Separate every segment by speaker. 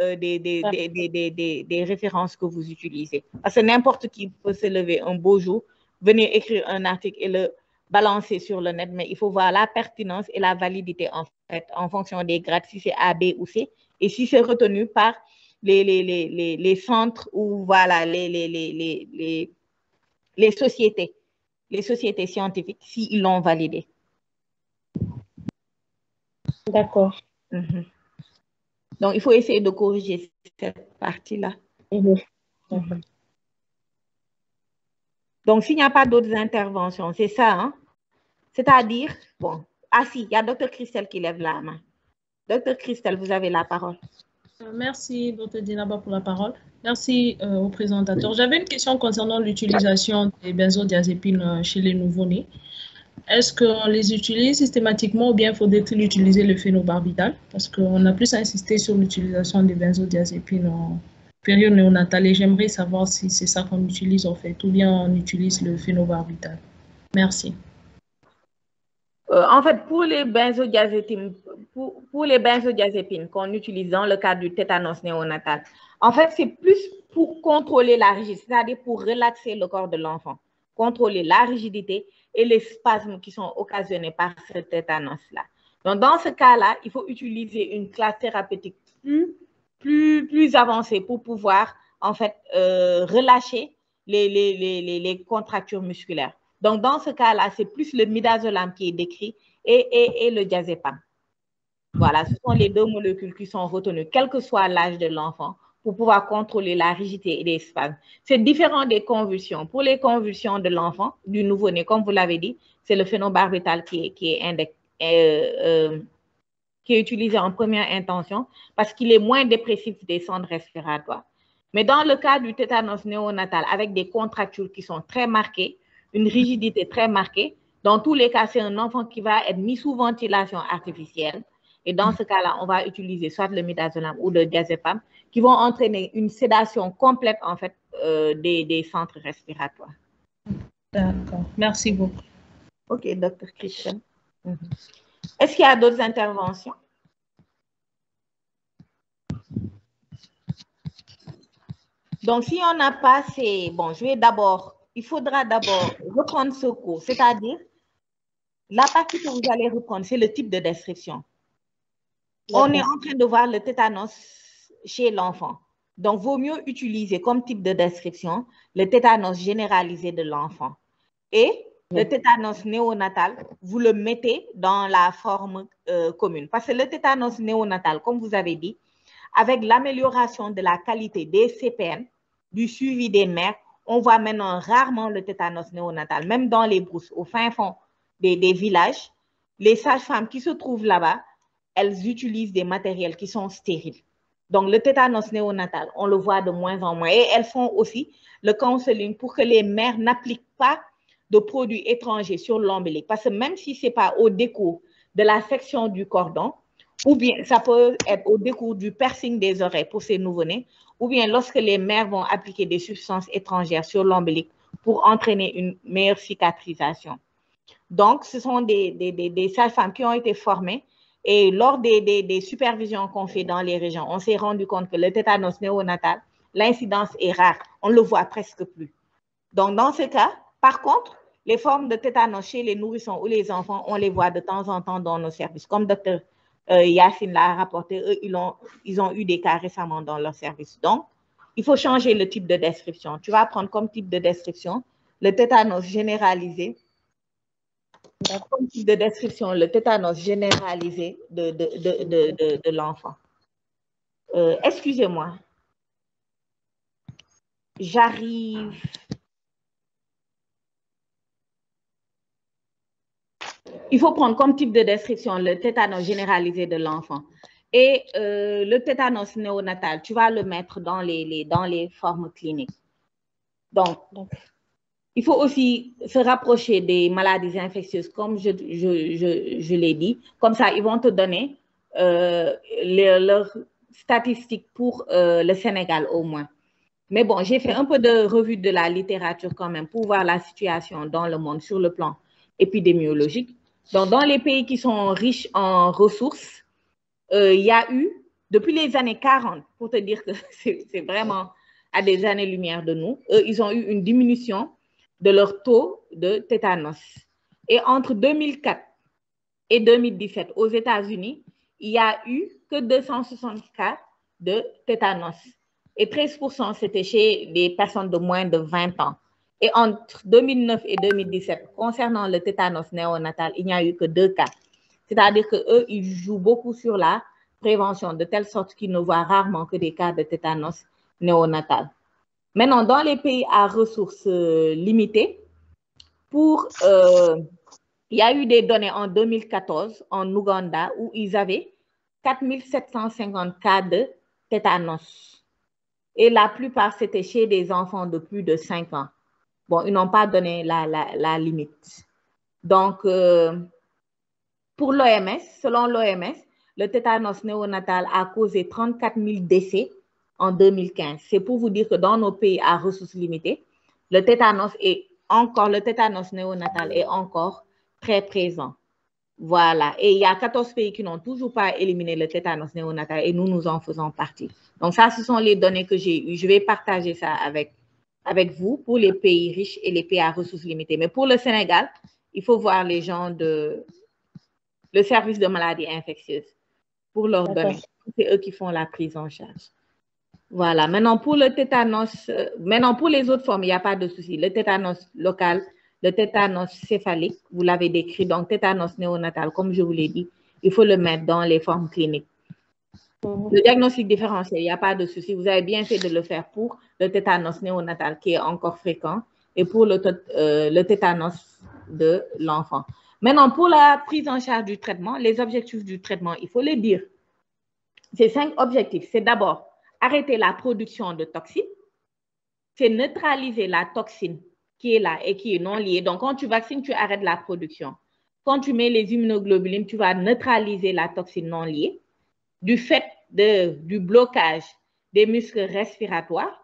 Speaker 1: des références que vous utilisez. Parce que n'importe qui peut se lever un beau jour, venir écrire un article et le balancer sur le net, mais il faut voir la pertinence et la validité en fait, en fonction des grades, si c'est A, B ou C, et si c'est retenu par les centres ou voilà, les sociétés scientifiques, s'ils l'ont validé.
Speaker 2: D'accord.
Speaker 1: Mm-hmm. Donc, il faut essayer de corriger cette partie-là.
Speaker 2: Mm-hmm.
Speaker 1: Mm-hmm. Donc, s'il n'y a pas d'autres interventions, c'est ça, hein? C'est-à-dire, bon, ah si, il y a Dr Christelle qui lève la main. Dr Christelle, vous avez la parole.
Speaker 3: Merci, Dr Djenaba, pour la parole. Merci au présentateur. J'avais une question concernant l'utilisation des benzodiazépines chez les nouveau-nés. Est-ce qu'on les utilise systématiquement ou bien faudrait-il utiliser le phénobarbital? Parce qu'on a plus insisté sur l'utilisation des benzodiazépines en période néonatale et j'aimerais savoir si c'est ça qu'on utilise en fait ou bien on utilise le phénobarbital. Merci.
Speaker 1: En fait, pour les benzodiazépines, qu'on utilise dans le cadre du tétanos néonatal, en fait, c'est plus pour contrôler la rigidité, c'est-à-dire pour relaxer le corps de l'enfant, contrôler la rigidité et les spasmes qui sont occasionnés par ce tétanos-là. Donc, dans ce cas-là, il faut utiliser une classe thérapeutique plus avancée pour pouvoir, en fait, relâcher les contractures musculaires. Donc, dans ce cas-là, c'est plus le midazolam qui est décrit et le diazépam. Voilà, ce sont les deux molécules qui sont retenues, quel que soit l'âge de l'enfant, pour pouvoir contrôler la rigidité et les spasmes. C'est différent des convulsions. Pour les convulsions de l'enfant, du nouveau-né, comme vous l'avez dit, c'est le phénobarbital qui est utilisé en première intention parce qu'il est moins dépressif des sondes respiratoires. Mais dans le cas du tétanos néonatal, avec des contractures qui sont très marquées, une rigidité très marquée, dans tous les cas, c'est un enfant qui va être mis sous ventilation artificielle. Et dans ce cas-là, on va utiliser soit le midazolam ou le diazépam qui vont entraîner une sédation complète, en fait, des centres respiratoires.
Speaker 3: D'accord. Merci beaucoup.
Speaker 1: OK, Dr Christian. Est-ce qu'il y a d'autres interventions? Donc, si on n'a pas ces... Bon, il faudra d'abord reprendre ce cours, c'est-à-dire, la partie que vous allez reprendre, c'est le type de description. On est en train de voir le tétanos chez l'enfant. Donc, vaut mieux utiliser comme type de description le tétanos généralisé de l'enfant. Et le tétanos néonatal, vous le mettez dans la forme commune. Parce que le tétanos néonatal, comme vous avez dit, avec l'amélioration de la qualité des CPN, du suivi des mères, on voit maintenant rarement le tétanos néonatal. Même dans les brousses, au fin fond des villages, les sages-femmes qui se trouvent là-bas, elles utilisent des matériels qui sont stériles. Donc, le tétanos néonatal, on le voit de moins en moins. Et elles font aussi le counseling pour que les mères n'appliquent pas de produits étrangers sur l'ombilic. Parce que même si ce n'est pas au décours de la section du cordon, ou bien ça peut être au décours du piercing des oreilles pour ces nouveau-nés, ou bien lorsque les mères vont appliquer des substances étrangères sur l'ombilic pour entraîner une meilleure cicatrisation. Donc, ce sont des sages-femmes qui ont été formées et lors des supervisions qu'on fait dans les régions, on s'est rendu compte que le tétanos néonatal, l'incidence est rare, on ne le voit presque plus. Donc, dans ce cas, par contre, les formes de tétanos chez les nourrissons ou les enfants, on les voit de temps en temps dans nos services. Comme Dr Yacine l'a rapporté, eux, ils ont eu des cas récemment dans leur service. Donc, il faut changer le type de description. Tu vas prendre comme type de description le tétanos généralisé. Comme type de description, le tétanos généralisé de l'enfant. Excusez-moi. J'arrive. Il faut prendre comme type de description le tétanos généralisé de l'enfant. Et le tétanos néonatal, tu vas le mettre dans les formes cliniques. Donc, il faut aussi se rapprocher des maladies infectieuses, comme je l'ai dit. Comme ça, ils vont te donner leurs statistiques pour le Sénégal au moins. Mais bon, j'ai fait un peu de revue de la littérature quand même pour voir la situation dans le monde sur le plan épidémiologique. Donc, dans les pays qui sont riches en ressources, il y a eu depuis les années 40, pour te dire que c'est vraiment à des années-lumière de nous, eux, ils ont eu une diminution de leur taux de tétanos. Et entre 2004 et 2017, aux États-Unis, il n'y a eu que 260 cas de tétanos. Et 13%, c'était chez les personnes de moins de 20 ans. Et entre 2009 et 2017, concernant le tétanos néonatal, il n'y a eu que 2 cas. C'est-à-dire qu'eux, ils jouent beaucoup sur la prévention, de telle sorte qu'ils ne voient rarement que des cas de tétanos néonatal. Maintenant, dans les pays à ressources limitées, il y a eu des données en 2014 en Ouganda où ils avaient 4750 cas de tétanos. Et la plupart, c'était chez des enfants de plus de 5 ans. Bon, ils n'ont pas donné la limite. Donc, pour l'OMS, selon l'OMS, le tétanos néonatal a causé 34 000 décès en 2015. C'est pour vous dire que dans nos pays à ressources limitées, le tétanos néonatal est encore très présent. Voilà. Et il y a 14 pays qui n'ont toujours pas éliminé le tétanos néonatal et nous en faisons partie. Donc ça, ce sont les données que j'ai eues. Je vais partager ça avec vous pour les pays riches et les pays à ressources limitées. Mais pour le Sénégal, il faut voir les gens le service de maladies infectieuses pour leur donner. C'est eux qui font la prise en charge. Voilà. Maintenant, pour le tétanos, maintenant pour les autres formes, il n'y a pas de souci. Le tétanos local, le tétanos céphalique, vous l'avez décrit, donc tétanos néonatal, comme je vous l'ai dit, il faut le mettre dans les formes cliniques. Le diagnostic différentiel, il n'y a pas de souci. Vous avez bien fait de le faire pour le tétanos néonatal qui est encore fréquent et pour le tétanos de l'enfant. Maintenant, pour la prise en charge du traitement, les objectifs du traitement, il faut les dire. C'est 5 objectifs. C'est d'abord arrêter la production de toxines. C'est neutraliser la toxine qui est là et qui est non liée. Donc, quand tu vaccines, tu arrêtes la production. Quand tu mets les immunoglobulines, tu vas neutraliser la toxine non liée. Du fait du blocage des muscles respiratoires,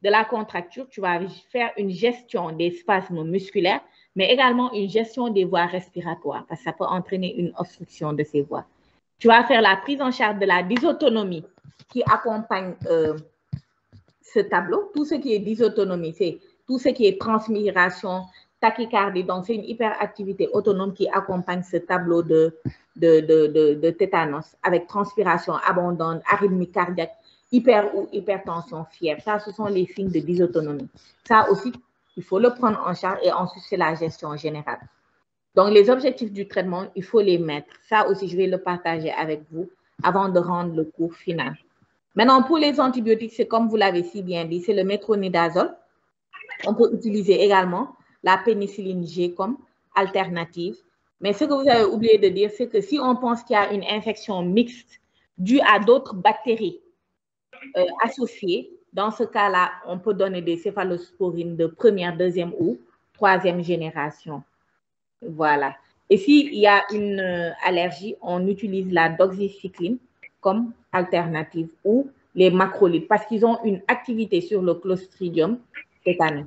Speaker 1: de la contracture, tu vas faire une gestion des spasmes musculaires, mais également une gestion des voies respiratoires, parce que ça peut entraîner une obstruction de ces voies. Tu vas faire la prise en charge de la dysautonomie qui accompagne ce tableau. Tout ce qui est dysautonomie, c'est tout ce qui est transpiration, tachycardie. Donc, c'est une hyperactivité autonome qui accompagne ce tableau de tétanos avec transpiration abondante, arythmie cardiaque, hyper ou hypertension, fièvre. Ça, ce sont les signes de dysautonomie. Ça aussi, il faut le prendre en charge et ensuite, c'est la gestion générale. Donc, les objectifs du traitement, il faut les mettre. Ça aussi, je vais le partager avec vous avant de rendre le cours final. Maintenant, pour les antibiotiques, c'est comme vous l'avez si bien dit, c'est le métronidazole. On peut utiliser également la pénicilline G comme alternative. Mais ce que vous avez oublié de dire, c'est que si on pense qu'il y a une infection mixte due à d'autres bactéries associées, dans ce cas-là, on peut donner des céphalosporines de première, deuxième ou troisième génération. Voilà. Et s'il y a une allergie, on utilise la doxycycline comme alternative ou les macrolides parce qu'ils ont une activité sur le Clostridium tétani.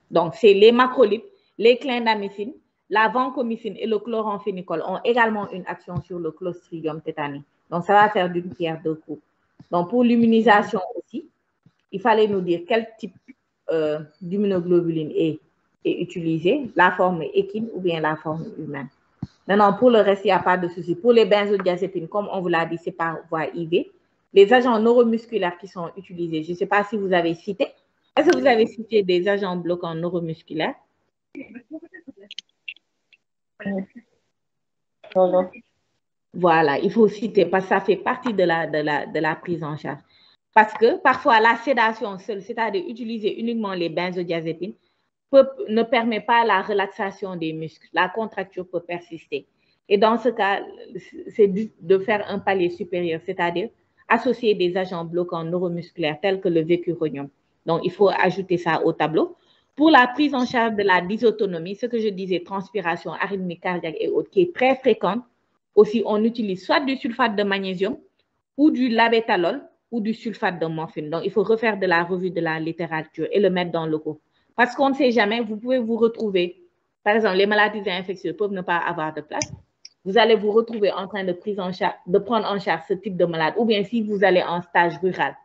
Speaker 1: Donc, c'est les macrolides, les clindamycines, la vancomycine et le chloramphénicol ont également une action sur le Clostridium tétani. Donc, ça va faire d'une pierre deux coups. Donc, pour l'immunisation aussi, il fallait nous dire quel type d'immunoglobuline est utilisé, la forme équine ou bien la forme humaine. Maintenant, pour le reste, il n'y a pas de souci. Pour les benzodiazépines, comme on vous l'a dit, c'est par voie IV. Les agents neuromusculaires qui sont utilisés, je ne sais pas si vous avez cité. Est-ce que vous avez cité des agents bloquants neuromusculaires? Voilà, il faut citer parce que ça fait partie de la prise en charge. Parce que parfois, la sédation seule, c'est-à-dire utiliser uniquement les benzodiazépines, ne permet pas la relaxation des muscles. La contracture peut persister. Et dans ce cas, c'est de faire un palier supérieur, c'est-à-dire associer des agents bloquants neuromusculaires tels que le vécuronium. Donc, il faut ajouter ça au tableau. Pour la prise en charge de la dysautonomie, ce que je disais, transpiration, arythmie cardiaque et autres, qui est très fréquente, aussi on utilise soit du sulfate de magnésium ou du labétalol ou du sulfate de morphine. Donc, il faut refaire de la revue de la littérature et le mettre dans le cours. Parce qu'on ne sait jamais, vous pouvez vous retrouver, par exemple, les maladies infectieuses peuvent ne pas avoir de place. vous allez vous retrouver en train de prendre en charge ce type de malade, ou bien si vous allez en stage rural,